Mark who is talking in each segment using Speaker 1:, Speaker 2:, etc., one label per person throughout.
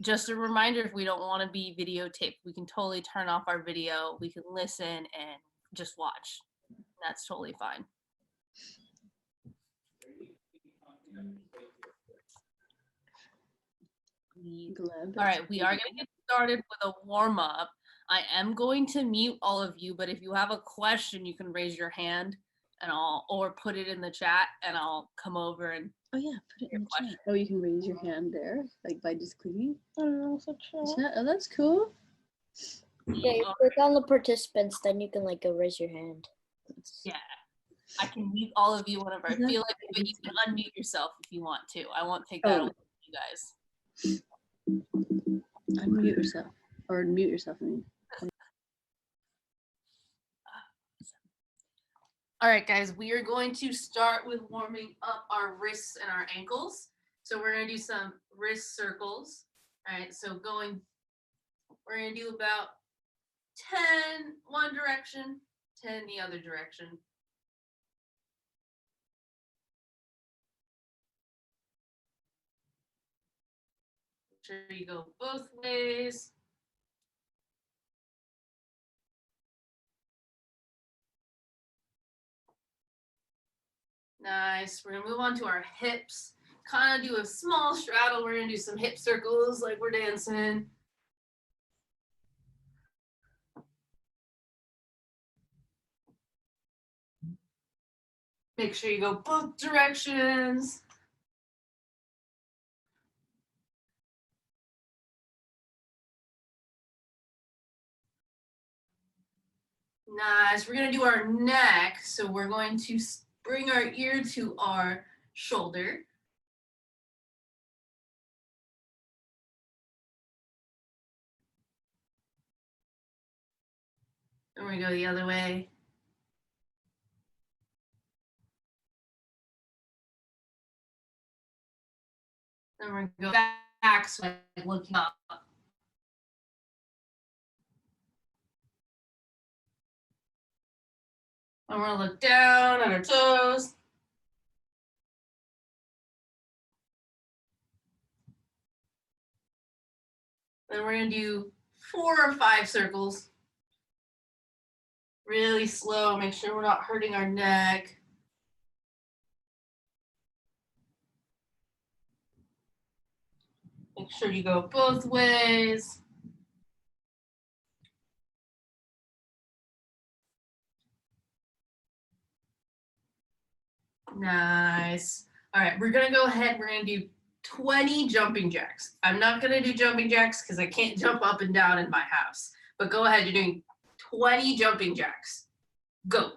Speaker 1: just a reminder, if we don't want to be videotaped, we can totally turn off our video. We can listen and just watch. That's totally fine. All right, we are going to get started with a warm-up. I am going to mute all of you, but if you have a question, you can raise your hand and or put it in the chat and I'll come over and
Speaker 2: put it in the chat. Oh, you can raise your hand there, like by just clicking. Oh, that's cool.
Speaker 3: Yeah, you click on the participants, then you can like go raise your hand.
Speaker 1: Yeah, I can mute all of you whenever I feel like it, but you can unmute yourself if you want to. I won't take that away from you guys.
Speaker 2: Unmute yourself, or mute yourself, I mean.
Speaker 1: All right, guys, we are going to start with warming up our wrists and our ankles. So we're going to do some wrist circles. All right, so we're going to do about 10 one direction, 10 the other direction. Make sure you go both ways. Nice. We're gonna move on to our hips. Kind of do a small straddle. We're gonna do some hip circles like we're dancing. Make sure you go both directions. Nice. We're gonna do our neck. So we're going to bring our ear to our shoulder. And we're gonna go the other way. Then we're gonna go back, so like looking up. And we're gonna look down at our toes. Then we're gonna do 4 or 5 circles. Really slow, make sure we're not hurting our neck. Make sure you go both ways. Nice. All right, we're gonna go ahead, we're gonna do 20 jumping jacks. I'm not gonna do jumping jacks because I can't jump up and down in my house. But go ahead, you're doing 20 jumping jacks. Go.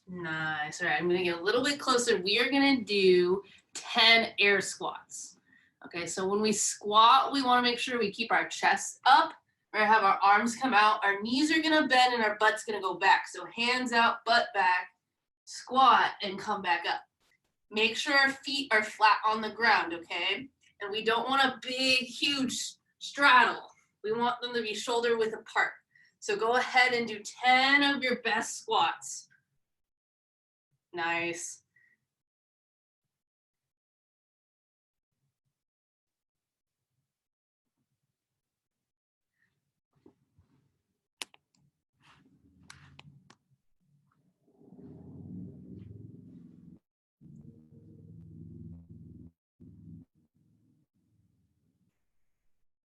Speaker 1: Nice. All right, I'm gonna get a little bit closer. We are gonna do 10 air squats. Okay, so when we squat, we wanna make sure we keep our chest up. We're gonna have our arms come out, our knees are gonna bend and our butt's gonna go back. So hands out, butt back, squat and come back up. Make sure our feet are flat on the ground, okay? And we don't want a big, huge straddle. We want them to be shoulder width apart. So go ahead and do 10 of your best squats. Nice.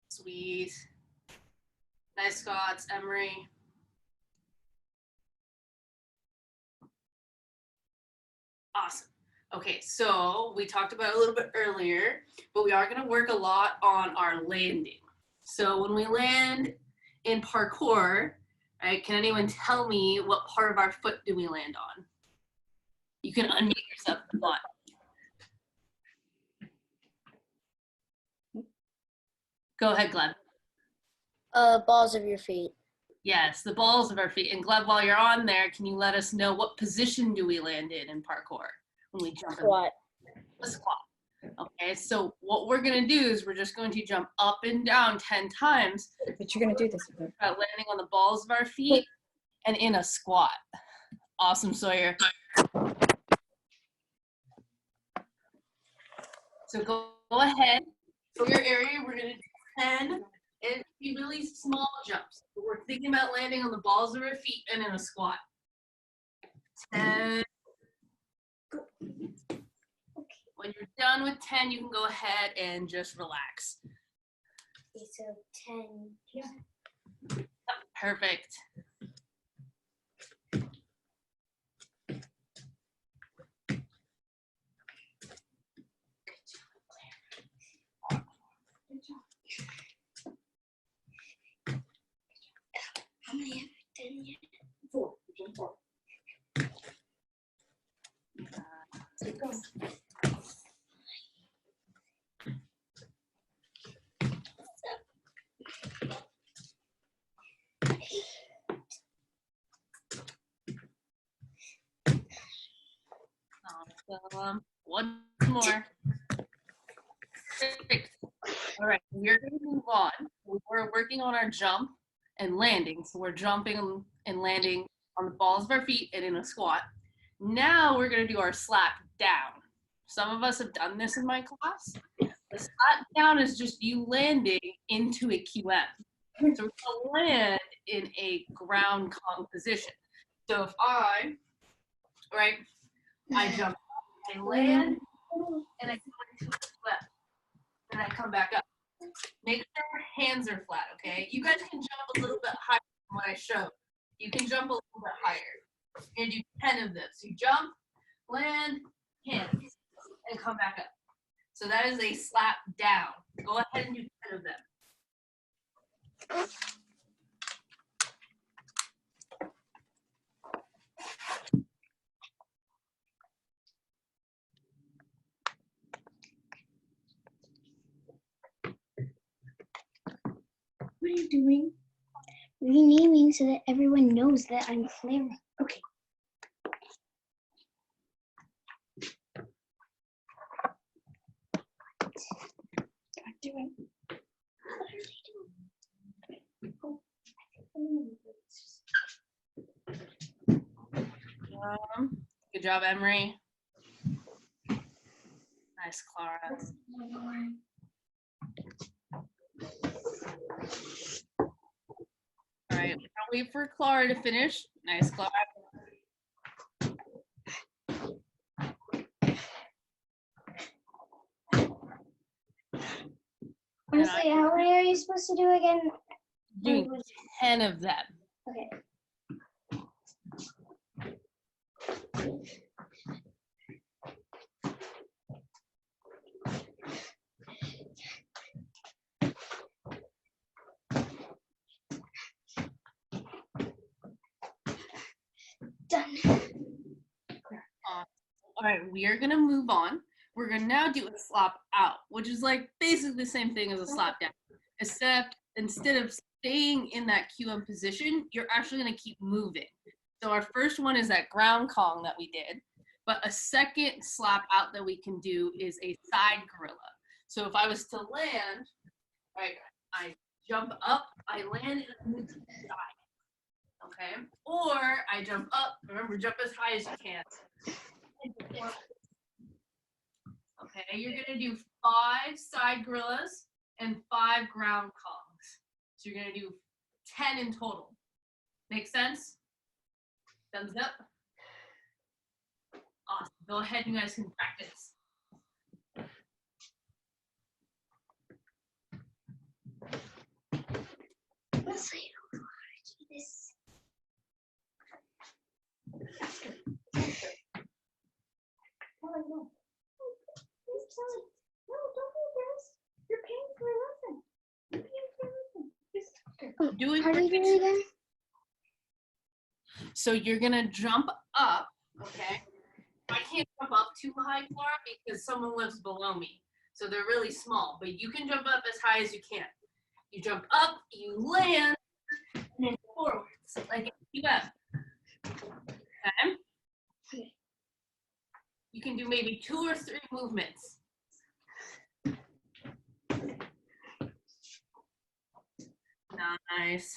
Speaker 1: Sweet. Nice squats, Emery. Awesome. Okay, so we talked about it a little bit earlier, but we are going to work a lot on our landing. So when we land in parkour, right, can anyone tell me what part of our foot do we land on? You can unmute yourself if you want. Go ahead, Gleb.
Speaker 3: Balls of your feet.
Speaker 1: Yes, the balls of our feet. And Gleb, while you're on there, can you let us know what position do we land in parkour when we jump?
Speaker 3: Squat.
Speaker 1: a squat. Okay, so what we're gonna do is we're just going to jump up and down 10 times.
Speaker 4: But you're gonna do this.
Speaker 1: Landing on the balls of our feet and in a squat. Awesome, Sawyer. So go ahead. For your area, we're gonna do 10 and be really small jumps. We're thinking about landing on the balls of our feet and in a squat. 10. When you're done with 10, you can go ahead and just relax.
Speaker 3: Okay, so 10. Yeah.
Speaker 1: Perfect.
Speaker 3: How many have I done yet?
Speaker 4: 4. Keep going.
Speaker 1: One more. Perfect. All right, we're going to move on. We're working on our jump and landing. So we're jumping and landing on the balls of our feet and in a squat. Now we're going to do our slap down. Some of us have done this in my class. The slap down is just you landing into a QM. So we're going to land in a ground Kong position. So if I jump, I land, and I go into a QM, and I come back up. Make sure your hands are flat, okay? You guys can jump a little bit higher than what I showed. You can jump a little bit higher. You're gonna do 10 of this. You jump, land, hands, and come back up. So that is a slap down. Go ahead and do 10 of them.
Speaker 3: What are you doing? Renaming so that everyone knows that I'm Clara. Okay.
Speaker 4: I'm doing.
Speaker 1: Good job, Emery. Nice, Clara. All right, we're gonna wait for Clara to finish. Nice, Clara.
Speaker 3: Honestly, how many are you supposed to do again?
Speaker 1: Doing 10 of them.
Speaker 3: Okay. Done.
Speaker 1: All right, we are gonna move on. We're gonna now do a slap out, which is like basically the same thing as a slap down, except instead of staying in that QM position, you're actually gonna keep moving. So our first one is that ground Kong that we did, but a second slap out that we can do is a side gorilla. So if I was to land, right, I jump up, I land, and I move to the side. Okay, or I jump up. Remember, jump as high as you can. Okay, you're gonna do 5 side gorillas and 5 ground Kongs. So you're gonna do 10 in total. Make sense? Thumbs up. Awesome. Go ahead, you guys can practice.
Speaker 3: Honestly, I don't know how to do this.
Speaker 4: No. Please tell it. No, don't be embarrassed. You're paying for a lesson. You're paying for a lesson. Just
Speaker 1: Do it.
Speaker 3: How do you do it again?
Speaker 1: So you're gonna jump up, okay? I can't jump up too high, Clara, because someone lives below me. So they're really small, but you can jump up as high as you can. You jump up, you land, and then forwards, like you up. Okay? You can do maybe 2 or 3 movements. Nice.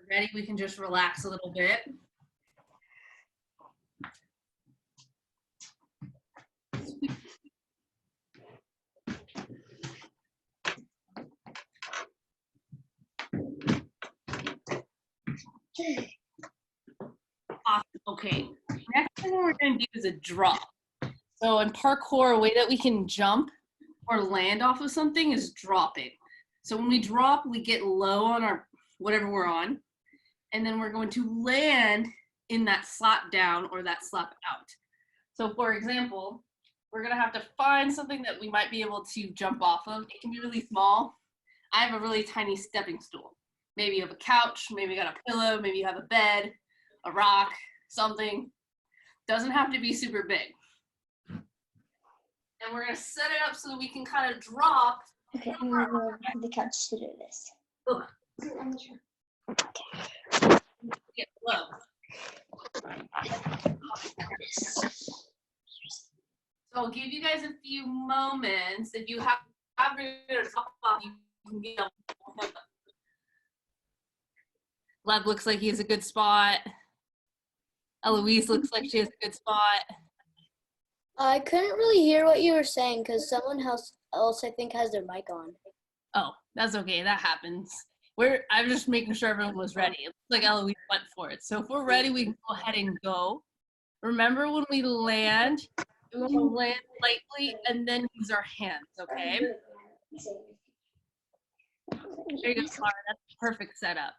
Speaker 1: Ready? We can just relax a little bit. Awesome. Okay. Next thing we're going to do is a drop. So in parkour, a way that we can jump or land off of something is dropping. So when we drop, we get low on our whatever we're on, and then we're going to land in that slap down or that slap out. So for example, we're going to have to find something that we might be able to jump off of. It can be really small. I have a really tiny stepping stool. Maybe you have a couch, maybe you got a pillow, maybe you have a bed, a rock, something. Doesn't have to be super big. And we're going to set it up so that we can kind of drop.
Speaker 3: Okay, I'm gonna go to the couch to do this.
Speaker 1: Ugh.
Speaker 3: Okay.
Speaker 1: Get low. So I'll give you guys a few moments. If you have your top off, you can get up. Lev looks like he has a good spot. Eloise looks like she has a good spot.
Speaker 5: I couldn't really hear what you were saying because someone else I think has their mic on.
Speaker 1: Oh, that's okay. That happens. I'm just making sure everyone was ready. It looks like Eloise went for it. So if we're ready, we can go ahead and go. Remember when we land, we want to land lightly and then use our hands, okay? There you go, Clara. That's the perfect setup.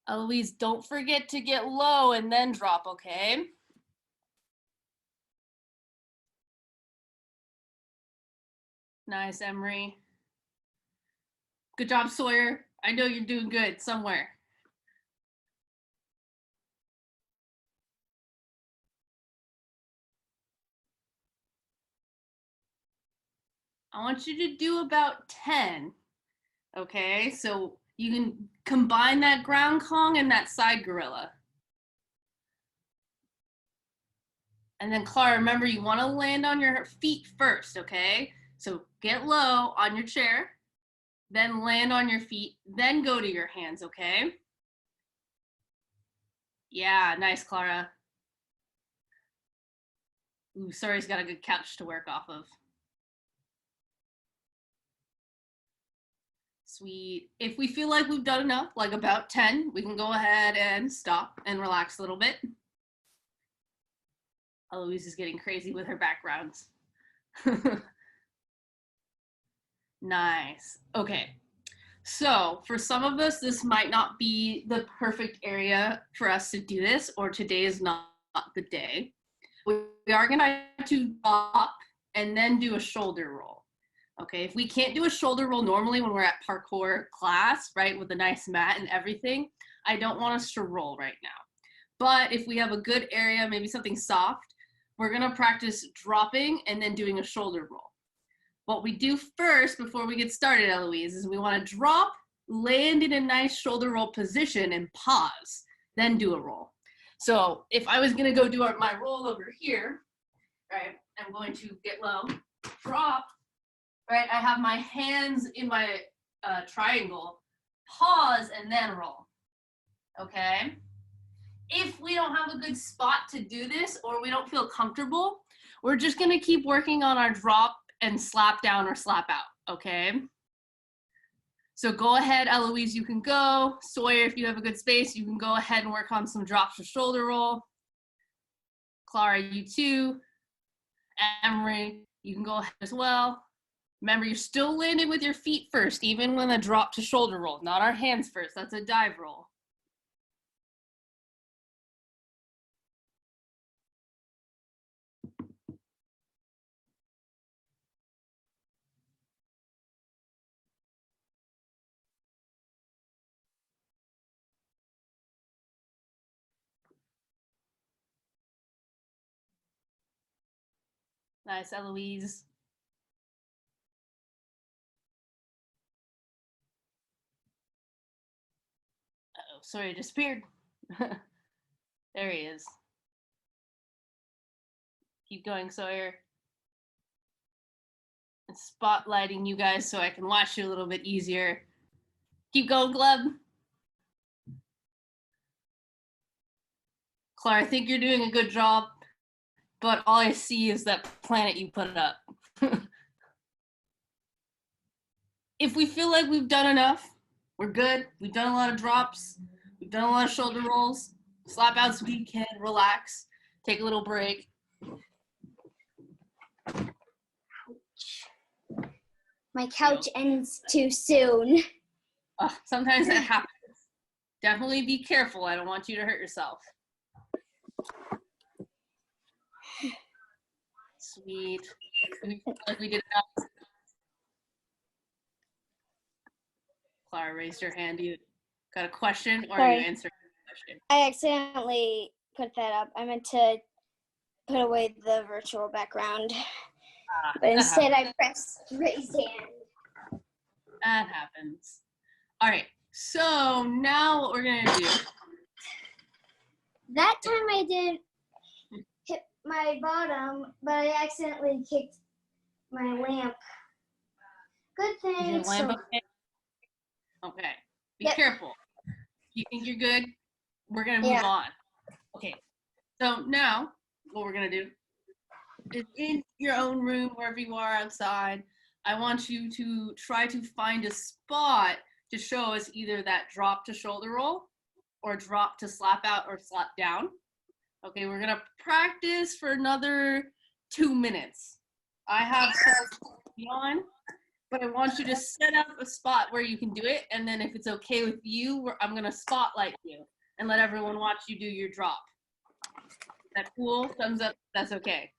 Speaker 1: Eloise, don't forget to get low and then drop, okay? Nice, Emery. Good job, Sawyer. I know you're doing good somewhere. I want you to do about 10, okay? So you can combine that ground Kong and that side gorilla. And then Clara, remember you want to land on your feet first, okay? So get low on your chair, then land on your feet, then go to your hands, okay? Yeah, nice, Clara. Ooh, Sari's got a good couch to work off of. Sweet. If we feel like we've done enough, like about 10, we can go ahead and stop and relax a little bit. Eloise is getting crazy with her backgrounds. Nice. Okay. So for some of us, this might not be the perfect area for us to do this, or today is not the day. We are going to drop and then do a shoulder roll. Okay, if we can't do a shoulder roll normally when we're at parkour class, right, with a nice mat and everything, I don't want us to roll right now. But if we have a good area, maybe something soft, we're going to practice dropping and then doing a shoulder roll. What we do first before we get started, Eloise, is we want to drop, land in a nice shoulder roll position and pause, then do a roll. So if I was going to go do my roll over here, right, I'm going to get low, drop, right, I have my hands in my triangle, pause, and then roll, okay? If we don't have a good spot to do this or we don't feel comfortable, we're just going to keep working on our drop and slap down or slap out, okay? So go ahead, Eloise, you can go. Sawyer, if you have a good space, you can go ahead and work on some drops or shoulder roll. Clara, you too. Emery, you can go ahead as well. Remember, you're still landing with your feet first, even when a drop to shoulder roll, not our hands first. That's a dive roll. Nice, Eloise. Sawyer disappeared. There he is. Keep going, Sawyer. And spotlighting you guys so I can watch you a little bit easier. Keep going, Gleb. Clara, I think you're doing a good job, but all I see is that planet you put up. If we feel like we've done enough, we're good. We've done a lot of drops. We've done a lot of shoulder rolls. Slap out so we can relax. Take a little break.
Speaker 3: My couch ends too soon.
Speaker 1: Sometimes that happens. Definitely be careful. I don't want you to hurt yourself. Sweet. We feel like we did enough. Clara raised her hand. You got a question or are you answering the question?
Speaker 5: I accidentally put that up. I meant to put away the virtual background. But instead I pressed raise hand.
Speaker 1: That happens. All right. So now what we're going to do.
Speaker 3: That time I did hit my bottom, but I accidentally kicked my lamp. Good
Speaker 1: Is
Speaker 3: thing.
Speaker 1: your lamp okay? Okay. Be careful. You think you're good? We're going to move on. Okay. So now what we're going to do is in your own room, wherever you are outside, I want you to try to find a spot to show us either that drop to shoulder roll or drop to slap out or slap down. Okay, we're gonna practice for another 2 minutes. I have on, but I want you to set up a spot where you can do it, and then if it's okay with you, I'm gonna spotlight you and let everyone watch you do your drop. Is that cool? Thumbs up, that's okay.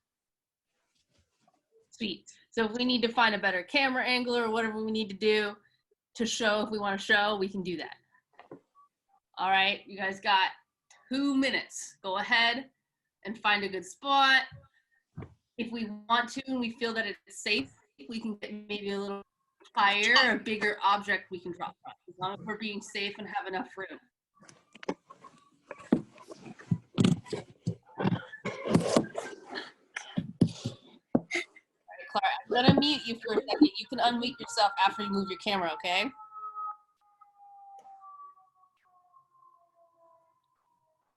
Speaker 1: Sweet. So if we need to find a better camera angle or whatever we need to do to show, if we want to show, we can do that. All right, you guys got 2 minutes. Go ahead and find a good spot. If we want to and we feel that it's safe, we can get maybe a little higher or a bigger object we can drop from, as long as we're being safe and have enough room. Clara, I'm gonna mute you for a second. You can unmute yourself after you move your camera, okay?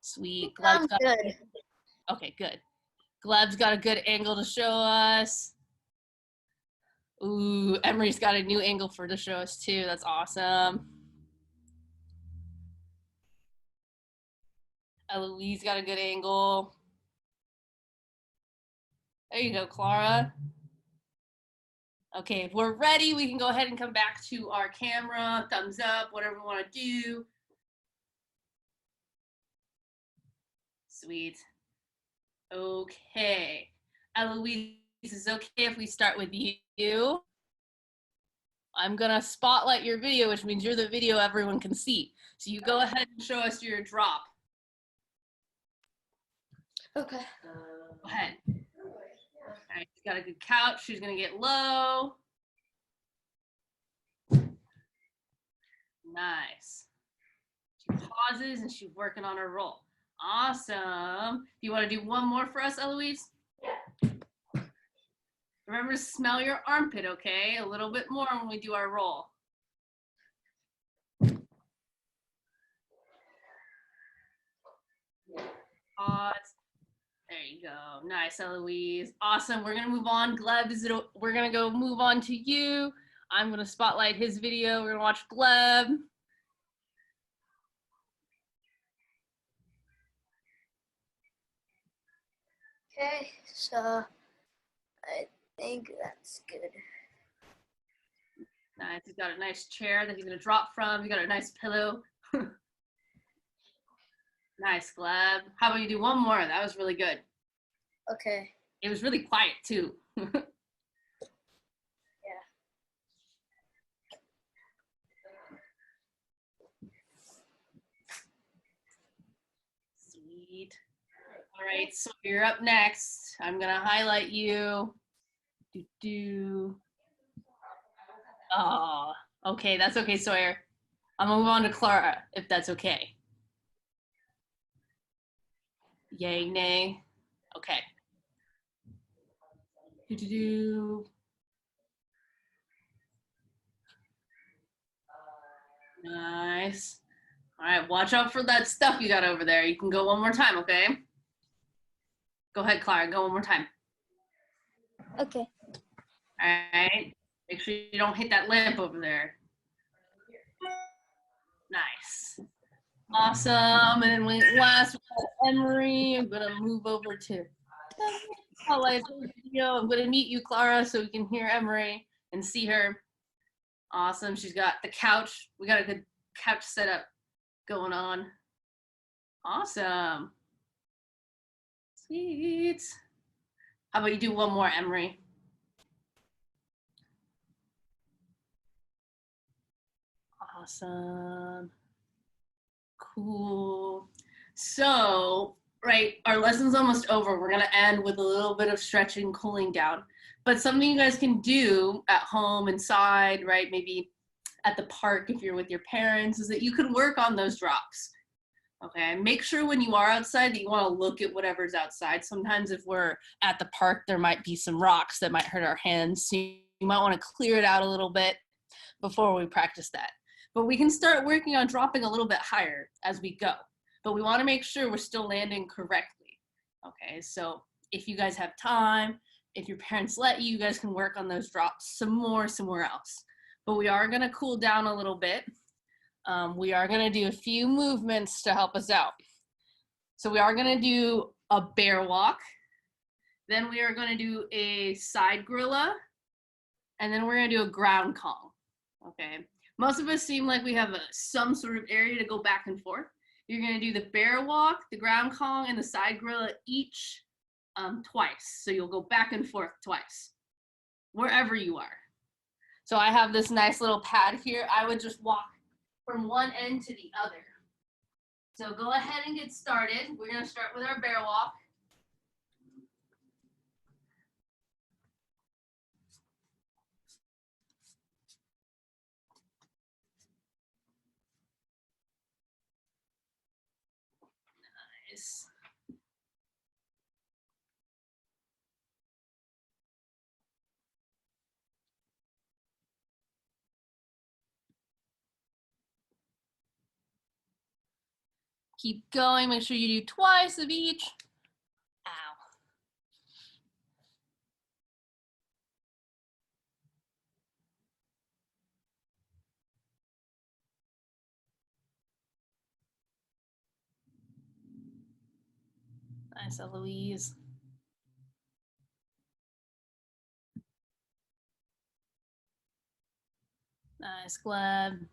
Speaker 1: Sweet.
Speaker 5: Sounds good.
Speaker 1: Okay, good. Gleb's got a good angle to show us. Ooh, Emery's got a new angle to show us too. That's awesome. Eloise got a good angle. There you go, Clara. Okay, if we're ready, we can go ahead and come back to our camera. Thumbs up, whatever we want to do. Sweet. Okay. Eloise, is it okay if we start with you? I'm going to spotlight your video, which means you're the video everyone can see. So you go ahead and show us your drop.
Speaker 5: Okay.
Speaker 1: Go ahead. All right, she's got a good couch. She's going to get low. Nice. She pauses and she's working on her roll. Awesome. Do you want to do one more for us, Eloise? Yeah. Remember to smell your armpit, okay? A little bit more when we do our roll. Pause. There you go. Nice, Eloise. Awesome. We're going to move on. Gleb, we're going to go move on to you. I'm going to spotlight his video. We're going to watch Gleb.
Speaker 5: Okay, so I think that's good.
Speaker 1: Nice. He's got a nice chair that he's going to drop from. He's got a nice pillow. Nice, Gleb. How about you do one more? That was really good.
Speaker 5: Okay.
Speaker 1: It was really quiet, too.
Speaker 5: Yeah.
Speaker 1: Sweet. All right, so you're up next. I'm going to highlight you. Oh, okay, that's okay, Sawyer. I'm going to move on to Clara, if that's okay. Yay, nay. Okay. Do-do-do. Nice. All right, watch out for that stuff you got over there. You can go one more time, okay? Go ahead, Clara, go one more time.
Speaker 5: Okay.
Speaker 1: All right, make sure you don't hit that lamp over there. Nice. Awesome, and then last Emery, I'm gonna move over to highlight the video. I'm gonna mute you, Clara, so we can hear Emery and see her. Awesome, she's got the couch. We got a good couch setup going on. Awesome. Sweet. How about you do one more, Emery? Awesome. Cool. So, right, our lesson's almost over. We're gonna end with a little bit of stretching, cooling down. But something you guys can do at home, inside, right, maybe at the park if you're with your parents, is that you can work on those drops. Okay, make sure when you are outside that you want to look at whatever's outside. Sometimes if we're at the park, there might be some rocks that might hurt our hands. So you might want to clear it out a little bit before we practice that. But we can start working on dropping a little bit higher as we go. But we want to make sure we're still landing correctly. Okay, so if you guys have time, if your parents let you, you guys can work on those drops some more somewhere else. But we are going to cool down a little bit. We are going to do a few movements to help us out. So we are going to do a bear walk. Then we are going to do a side gorilla. And then we're going to do a ground Kong. Okay. Most of us seem like we have some sort of area to go back and forth. You're going to do the bear walk, the ground Kong, and the side gorilla each twice. So you'll go back and forth twice, wherever you are. So I have this nice little pad here. I would just walk from one end to the other. So go ahead and get started. We're going to start with our bear walk. Nice. Keep going. Make sure you do twice of each. Ow. Nice, Eloise. Nice, Gleb.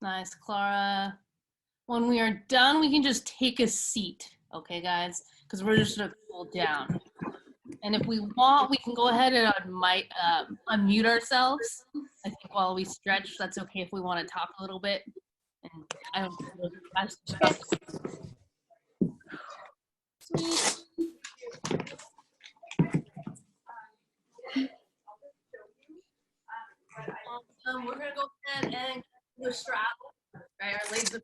Speaker 1: Nice, Clara. When we are done, we can just take a seat, okay, guys? Because we're just gonna cool down. And if we want, we can go ahead and unmute ourselves. I think while we stretch, that's okay if we want to talk a little bit. And I don't know. Sweet. We're gonna go ahead and do a strap. Right, our legs are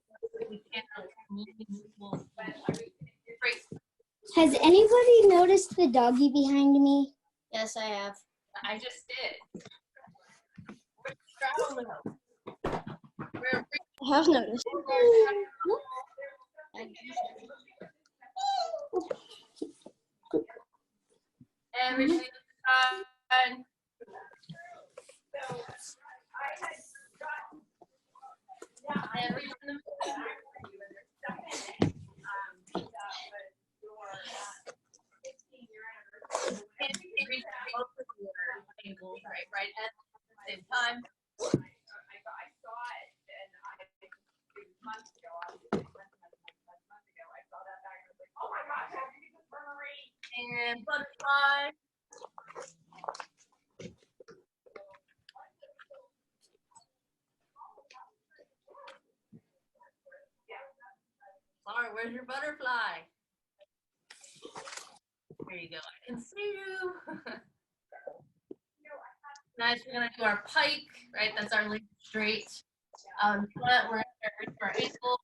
Speaker 1: we can't move. Great.
Speaker 3: Has anybody noticed the doggy behind me?
Speaker 5: Yes, I have.
Speaker 1: I just did. Straddle
Speaker 5: I have noticed.
Speaker 1: and reach the other side. And reach in the middle. And reach both of your ankles, right at the same time. And butterfly. Where's your butterfly? There you go. I can see you. Nice. We're gonna do our pike, right? That's our leg straight. Front, we're gonna reach our ankles.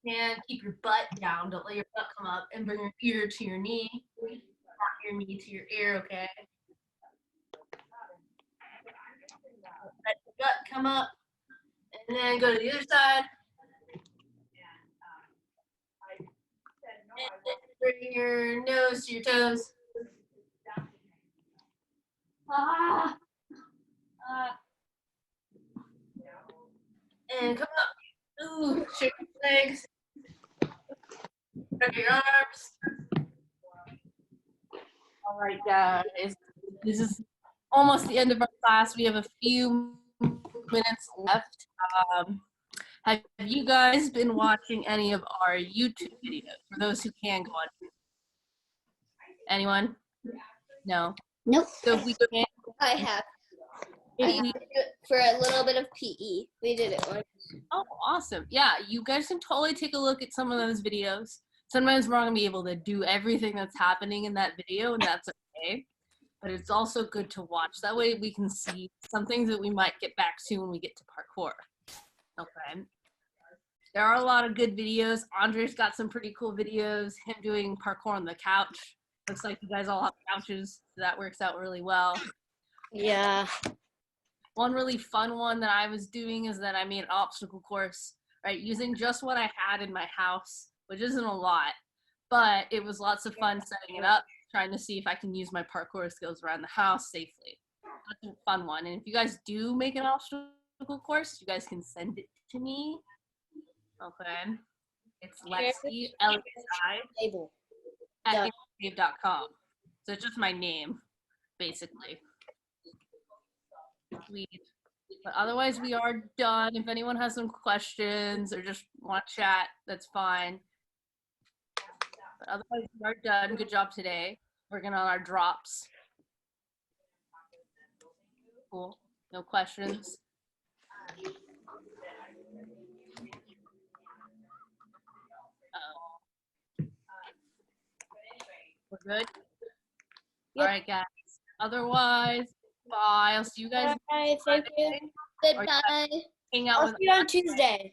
Speaker 1: And keep your butt down. Don't let your butt come up, and bring your ear to your knee. Not your knee to your ear, okay? Let the gut come up, and then go to the other side. And then bring your nose to your toes. And come up. Ooh, shake your legs. Stretch your arms. All right, guys. This is almost the end of our class. We have a few minutes left. Have you guys been watching any of our YouTube videos? For those who can go on. Anyone? No.
Speaker 5: Nope.
Speaker 1: So if we can,
Speaker 5: I have.
Speaker 1: if
Speaker 5: I
Speaker 1: we,
Speaker 5: did it for a little bit of PE. We did it once.
Speaker 1: oh, awesome. Yeah, you guys can totally take a look at some of those videos. Sometimes we're not gonna be able to do everything that's happening in that video, and that's okay. But it's also good to watch. That way we can see some things that we might get back to when we get to parkour. Okay. There are a lot of good videos. Andre's got some pretty cool videos. Him doing parkour on the couch. Looks like you guys all have couches, so that works out really well.
Speaker 5: Yeah.
Speaker 1: One really fun one that I was doing is that I made an obstacle course, right, using just what I had in my house, which isn't a lot, but it was lots of fun setting it up, trying to see if I can use my parkour skills around the house safely. That's a fun one. And if you guys do make an obstacle course, you guys can send it to me. Okay. It's Lexi, L-E-X-I,
Speaker 5: Table.
Speaker 1: at cave.com. So it's just my name, basically. Sweet. But otherwise, we are done. If anyone has some questions or just want to chat, that's fine. But otherwise, we are done. Good job today. Working on our drops. Cool. No questions. We're good?
Speaker 5: Yep.
Speaker 1: All right, guys. Otherwise, bye. I'll see you guys.
Speaker 5: Bye. Thank you.
Speaker 1: Friday.
Speaker 5: Goodbye.
Speaker 1: Hang out
Speaker 5: I'll
Speaker 1: with
Speaker 5: see you on Tuesday.